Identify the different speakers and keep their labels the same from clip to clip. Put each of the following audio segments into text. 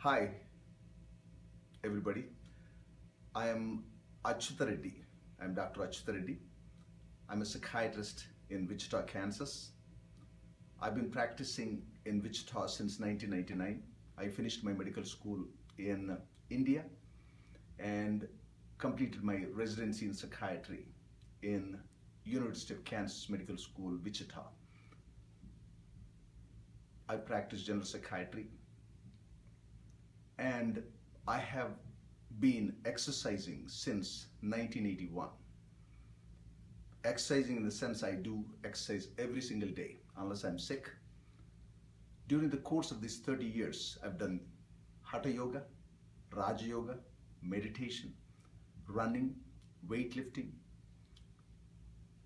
Speaker 1: Hi, everybody. I am Achyuta Reddy. I'm Dr. Achyuta Reddy. I'm a psychiatrist in Wichita, Kansas. I've been practicing in Wichita since 1999. I finished my medical school in India and completed my residency in psychiatry in University of Kansas Medical School, Wichita. I practice general psychiatry and I have been exercising since 1981. Exercising in the sense I do exercise every single day unless I'm sick. During the course of these 30 years, I've done Hatha Yoga, Raja Yoga, meditation, running, weightlifting,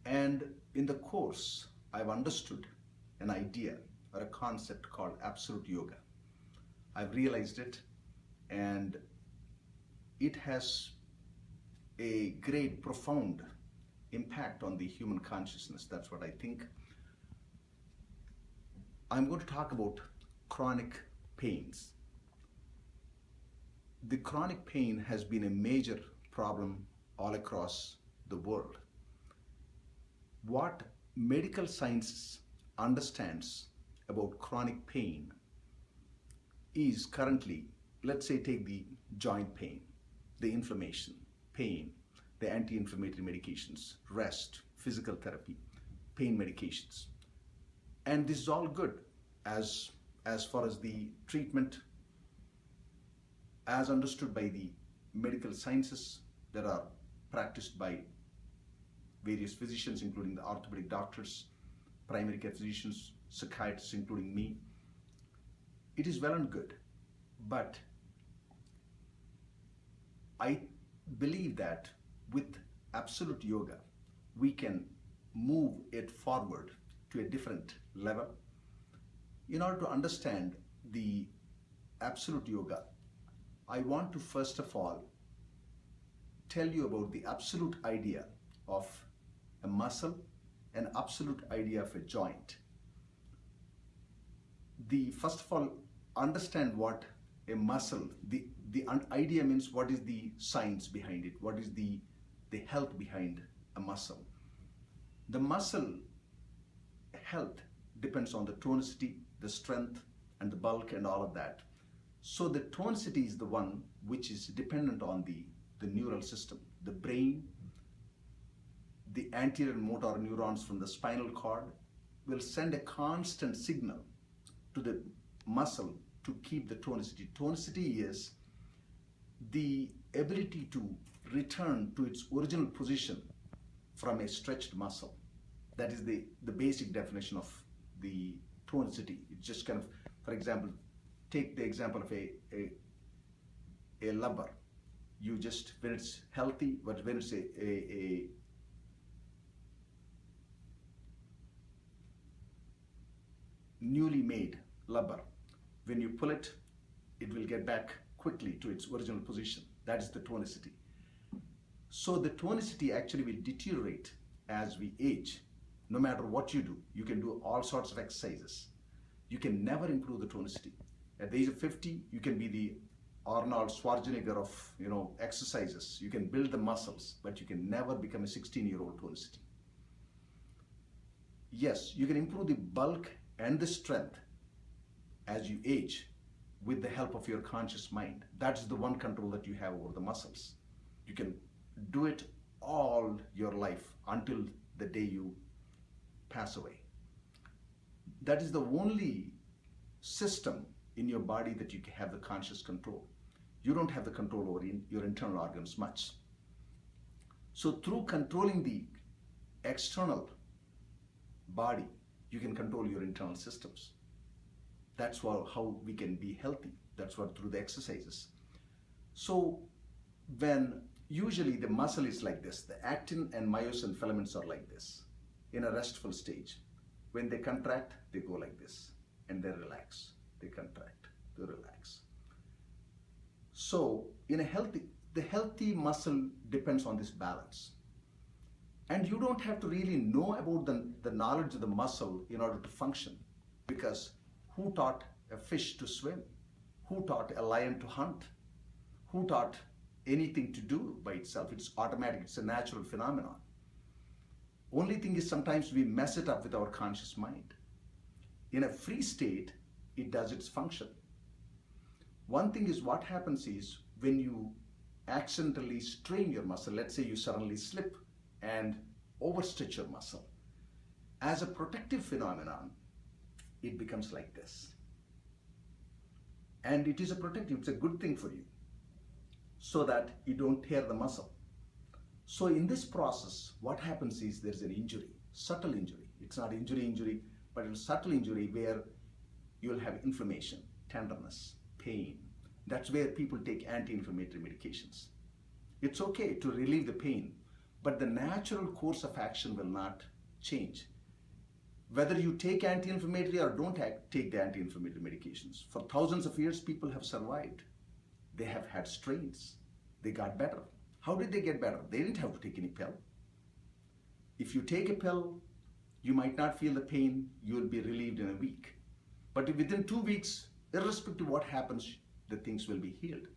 Speaker 1: and in the course, I've understood an idea or a concept called Absolute Yoga. I've realized it, and it has a great, profound impact on the human consciousness. That's what I think. I'm going to talk about chronic pains. The chronic pain has been a major problem all across the world. What medical science understands about chronic pain is currently, let's say, take the joint pain, the inflammation, pain, the anti-inflammatory medications, rest, physical therapy, pain medications. And this is all good as far as the treatment as understood by the medical sciences that are practiced by various physicians, including the orthopedic doctors, primary care physicians, psychiatrists, including me. It is well and good, but I believe that with Absolute Yoga, we can move it forward to a different level. In order to understand the Absolute Yoga, I want to first of all tell you about the absolute idea of a muscle, an absolute idea of a joint. First of all, understand what a muscle, the idea means what is the science behind it, what is the health behind a muscle. The muscle health depends on the tonicity, the strength, and the bulk and all of that. So the tonicity is the one which is dependent on the neural system, the brain. The anterior motor neurons from the spinal cord will send a constant signal to the muscle to keep the tonicity. Tonicity is the ability to return to its original position from a stretched muscle. That is the basic definition of the tonicity. It's just kind of, for example, take the example of a rubber. You just, when it's healthy, but when it's a newly made rubber, when you pull it, it will get back quickly to its original position. That is the tonicity. So the tonicity actually will deteriorate as we age. No matter what you do, you can do all sorts of exercises. You can never improve the tonicity. At the age of 50, you can be the Arnold Schwarzenegger of exercises. You can build the muscles, but you can never become a 16-year-old tonicity. Yes, you can improve the bulk and the strength as you age with the help of your conscious mind. That's the one control that you have over the muscles. You can do it all your life until the day you pass away. That is the only system in your body that you have the conscious control. You don't have the control over your internal organs much. So through controlling the external body, you can control your internal systems. That's how we can be healthy. That's what through the exercises. So when usually the muscle is like this, the actin and myosin filaments are like this in a restful stage. When they contract, they go like this and they relax. They contract, they relax. So the healthy muscle depends on this balance. And you don't have to really know about the knowledge of the muscle in order to function, because who taught a fish to swim? Who taught a lion to hunt? Who taught anything to do by itself? It's automatic, it's a natural phenomenon. Only thing is sometimes we mess it up with our conscious mind. In a free state, it does its function. One thing is what happens is when you accidentally strain your muscle, let's say you suddenly slip and overstretch your muscle. As a protective phenomenon, it becomes like this. And it is a protective, it's a good thing for you so that you don't tear the muscle. So in this process, what happens is there's an injury, subtle injury. It's not injury, but it's a subtle injury where you'll have inflammation, tenderness, pain. That's where people take anti-inflammatory medications. It's okay to relieve the pain, but the natural course of action will not change. Whether you take anti-inflammatory or don't take the anti-inflammatory medications, for thousands of years, people have survived. They have had strains. They got better. How did they get better? They didn't have to take any pill. If you take a pill, you might not feel the pain. You will be relieved in a week. But within 2 weeks, irrespective of what happens, the things will be healed.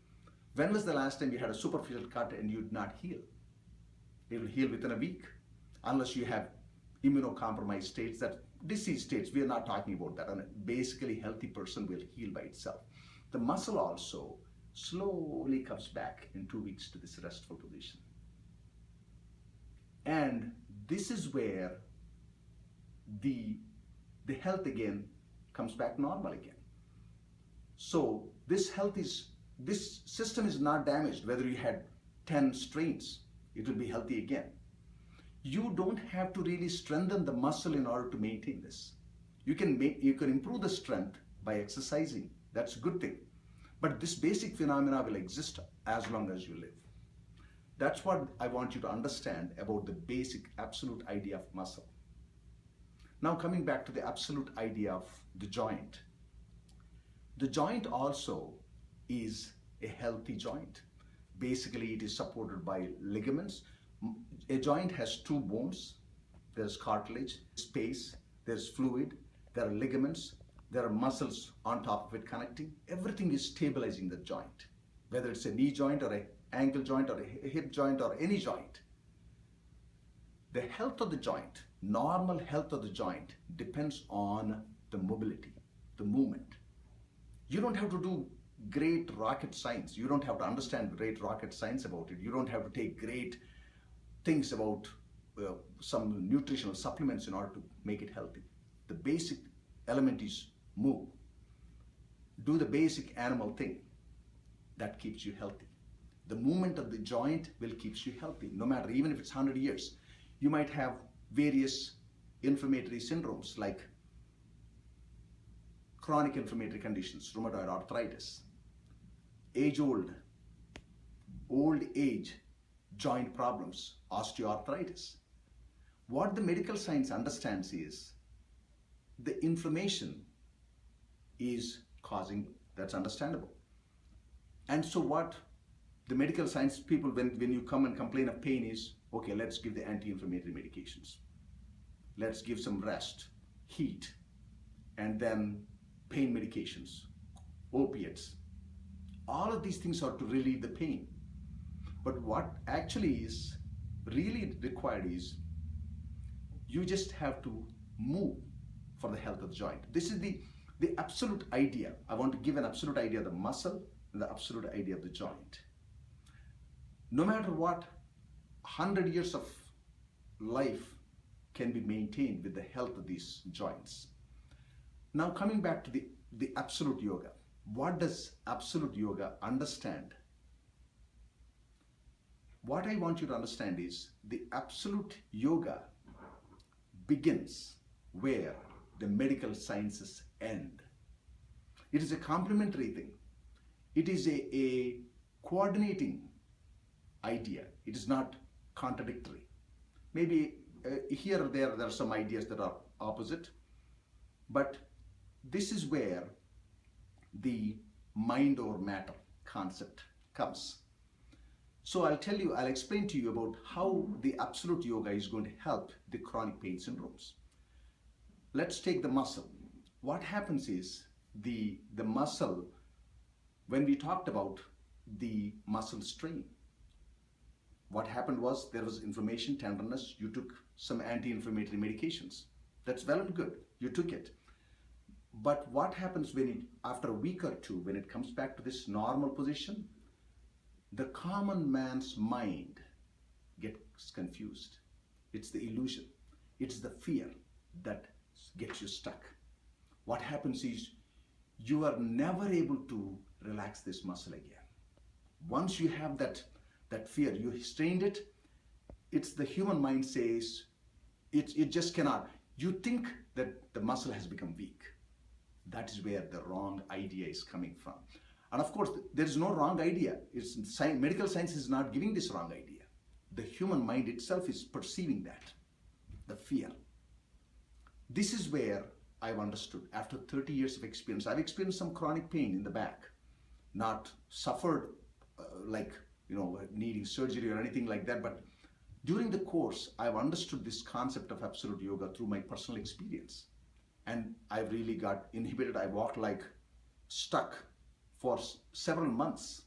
Speaker 1: When was the last time you had a superficial cut and you did not heal? It will heal within a week, unless you have immunocompromised states, that disease states. We are not talking about that. And basically, healthy person will heal by itself. The muscle also slowly comes back in 2 weeks to this restful position. And this is where the health again comes back normal again. So this system is not damaged. Whether you had 10 strains, it will be healthy again. You don't have to really strengthen the muscle in order to maintain this. You can improve the strength by exercising. That's a good thing. But this basic phenomena will exist as long as you live. That's what I want you to understand about the basic absolute idea of muscle. Now coming back to the absolute idea of the joint. The joint also is a healthy joint. Basically, it is supported by ligaments. A joint has 2 bones. There's cartilage, space, there's fluid, there are ligaments, there are muscles on top of it connecting. Everything is stabilizing the joint, whether it's a knee joint or an ankle joint or a hip joint or any joint. The health of the joint, normal health of the joint, depends on the mobility, the movement. You don't have to do great rocket science. You don't have to understand great rocket science about it. You don't have to take great things about some nutritional supplements in order to make it healthy. The basic element is move. Do the basic animal thing. That keeps you healthy. The movement of the joint will keep you healthy, no matter, even if it's 100 years. You might have various inflammatory syndromes like chronic inflammatory conditions, rheumatoid arthritis, age-old, old age joint problems, osteoarthritis. What the medical science understands is the inflammation is causing, that's understandable. And so what the medical science people, when you come and complain of pain, is, okay, let's give the anti-inflammatory medications. Let's give some rest, heat, and then pain medications, opiates. All of these things are to relieve the pain. But what actually is really required is you just have to move for the health of the joint. This is the absolute idea. I want to give an absolute idea of the muscle and the absolute idea of the joint. No matter what, 100 years of life can be maintained with the health of these joints. Now coming back to the absolute yoga. What does absolute yoga understand? What I want you to understand is the absolute yoga begins where the medical sciences end. It is a complementary thing. It is a coordinating idea. It is not contradictory. Maybe here or there are some ideas that are opposite, but this is where the mind over matter concept comes. So I'll explain to you about how the absolute yoga is going to help the chronic pain syndromes. Let's take the muscle. What happens is the muscle When we talked about the muscle strain, what happened was there was inflammation, tenderness. You took some anti-inflammatory medications. That's well and good. You took it. But what happens when after a week or two, when it comes back to this normal position, the common man's mind gets confused. It's the illusion. It's the fear that gets you stuck. What happens is you are never able to relax this muscle again. Once you have that fear, you strained it, it's the human mind says, it just cannot. You think that the muscle has become weak. That is where the wrong idea is coming from. And of course, there is no wrong idea. Medical science is not giving this wrong idea. The human mind itself is perceiving that, the fear. This is where I've understood. After 30 years of experience, I've experienced some chronic pain in the back, not suffered needing surgery or anything like that, but during the course, I've understood this concept of absolute yoga through my personal experience. And I really got inhibited. I walked like stuck for several months.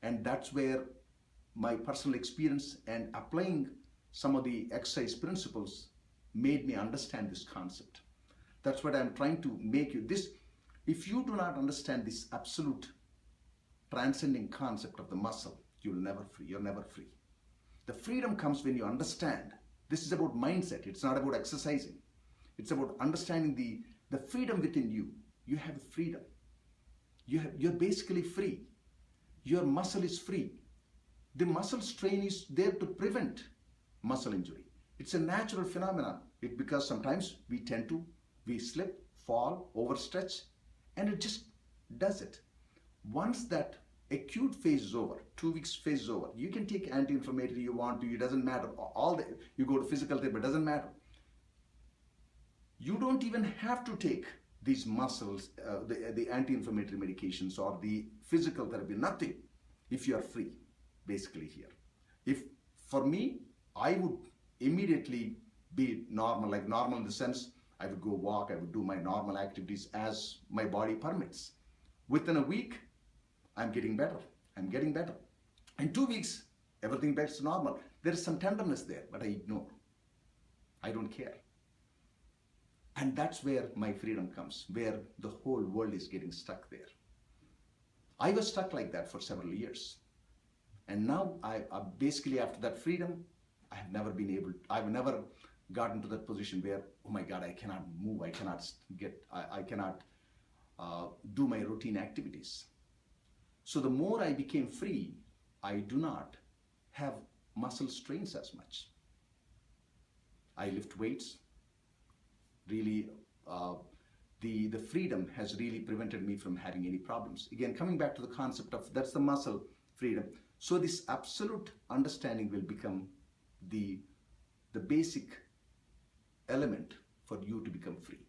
Speaker 1: And that's where my personal experience and applying some of the exercise principles made me understand this concept. That's what I'm trying to make you. If you do not understand this absolute transcending concept of the muscle, you're never free. The freedom comes when you understand. This is about mindset. It's not about exercising. It's about understanding the freedom within you. You have freedom. You're basically free. Your muscle is free. The muscle strain is there to prevent muscle injury. It's a natural phenomenon. Because sometimes we slip, fall, overstretch, and it just does it. Once that acute phase is over, 2 weeks phase is over, you can take anti-inflammatory you want to, it doesn't matter. You go to physical therapy, it doesn't matter. You don't even have to take these muscles, the anti-inflammatory medications or the physical therapy, nothing, if you are free, basically here. For me, I would immediately be normal, like normal in the sense, I would go walk, I would do my normal activities as my body permits. Within a week, I'm getting better. In 2 weeks, everything back to normal. There is some tenderness there, but I ignore. I don't care. And that's where my freedom comes, where the whole world is getting stuck there. I was stuck like that for several years. And now, I basically after that freedom, I've never gotten to that position where, oh my God, I cannot move, I cannot do my routine activities. So the more I became free, I do not have muscle strains as much. I lift weights. Really, the freedom has really prevented me from having any problems. Again, coming back to the concept of that's the muscle freedom. So this absolute understanding will become the basic element for you to become free.